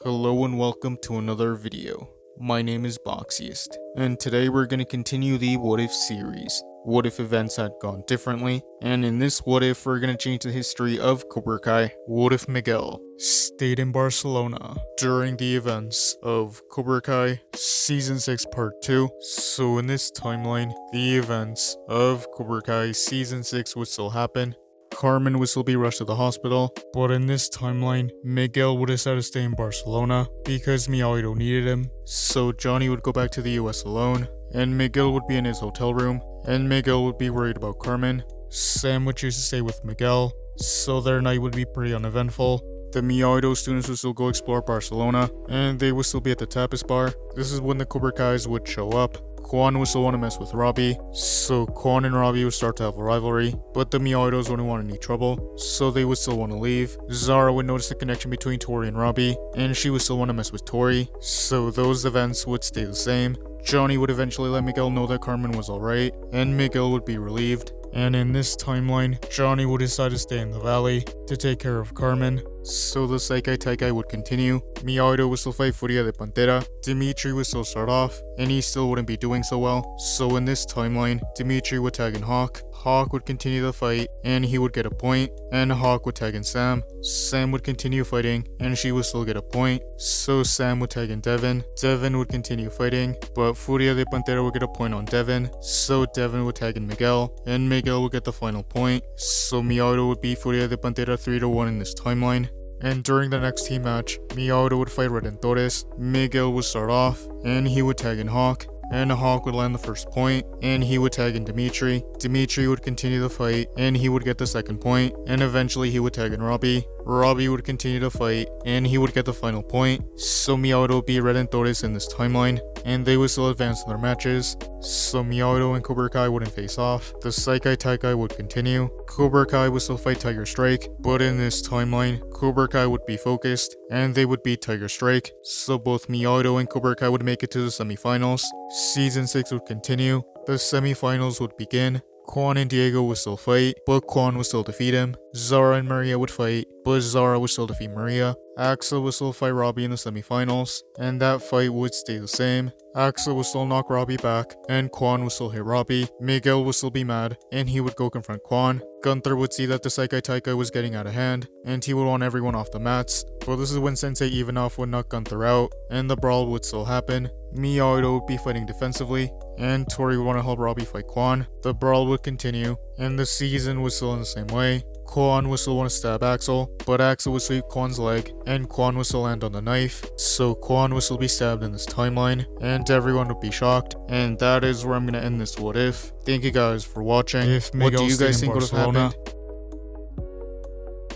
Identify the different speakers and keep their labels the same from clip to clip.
Speaker 1: Hello and welcome to another video. My name is Boxiest, and today we're going to continue the What If series. What if events had gone differently? And in this What If, we're going to change the history of Cobra Kai. What if Miguel stayed in Barcelona during the events of Cobra Kai Season 6 Part 2? So in this timeline, the events of Cobra Kai Season 6 would still happen. Carmen would still be rushed to the hospital, but in this timeline, Miguel would decide to stay in Barcelona because Miyagi needed him. So Johnny would go back to the US alone, and Miguel would be in his hotel room, and Miguel would be worried about Carmen. Sam would choose to stay with Miguel, so their night would be pretty uneventful. The Miyagi students would still go explore Barcelona, and they would still be at the tapas bar. This is when the Cobra Kais would show up. Quan would still want to mess with Robbie, so Quan and Robbie would start to have a rivalry, but the Miyagi's wouldn't want any trouble, so they would still want to leave. Zara would notice the connection between Tori and Robbie, and she would still want to mess with Tori, so those events would stay the same. Johnny would eventually let Miguel know that Carmen was alright, and Miguel would be relieved. And in this timeline, Johnny would decide to stay in the valley to take care of Carmen. So the Saikai Taikai would continue. Miyagi would still fight Furia de Pantera. Dimitri would still start off, and he still wouldn't be doing so well. So in this timeline, Dimitri would tag in Hawk. Hawk would continue the fight, and he would get a point, and Hawk would tag in Sam. Sam would continue fighting, and she would still get a point. So Sam would tag in Devin. Devin would continue fighting, but Furia de Pantera would get a point on Devin. So Devin would tag in Miguel, and Miguel would get the final point. So Miyagi would beat Furia de Pantera 3-1 in this timeline. And during the next team match, Miyagi would fight Redentores, Miguel would start off, and he would tag in Hawk, and Hawk would land the first point, and he would tag in Dimitri. Dimitri would continue the fight, and he would get the second point, and eventually he would tag in Robbie. Robbie would continue to fight, and he would get the final point. So Miyagi would beat Redentores in this timeline, and they would still advance in their matches. So Miyagi and Cobra Kai wouldn't face off. The Saikai Taikai would continue. Cobra Kai would still fight Tiger Strike, but in this timeline, Cobra Kai would be focused, and they would beat Tiger Strike. So both Miyagi and Cobra Kai would make it to the semifinals. Season 6 would continue. The semifinals would begin. Quan and Diego would still fight, but Quan would still defeat him. Zara and Maria would fight, but Zara would still defeat Maria. Axel would still fight Robbie in the semifinals, and that fight would stay the same. Axel would still knock Robbie back, and Quan would still hit Robbie. Miguel would still be mad, and he would go confront Quan. Gunther would see that the Saikai Taikai was getting out of hand, and he would want everyone off the mats. But this is when Sensei Ivanov would knock Gunther out, and the brawl would still happen. Miyagi would be fighting defensively, and Tori would want to help Robbie fight Quan. The brawl would continue, and the season was still in the same way. Quan would still want to stab Axel, but Axel would sweep Quan's leg, and Quan would still land on the knife, so Quan would still be stabbed in this timeline, and everyone would be shocked. And that is where I'm going to end this What If. Thank you guys for watching. What do you guys think would have happened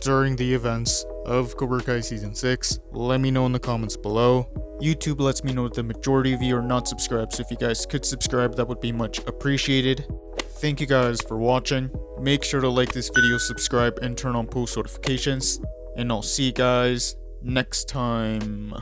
Speaker 1: during the events of Cobra Kai Season 6? Let me know in the comments below. YouTube lets me know that the majority of you are not subscribed, so if you guys could subscribe, that would be much appreciated. Thank you guys for watching. Make sure to like this video, subscribe, and turn on post notifications. And I'll see you guys next time.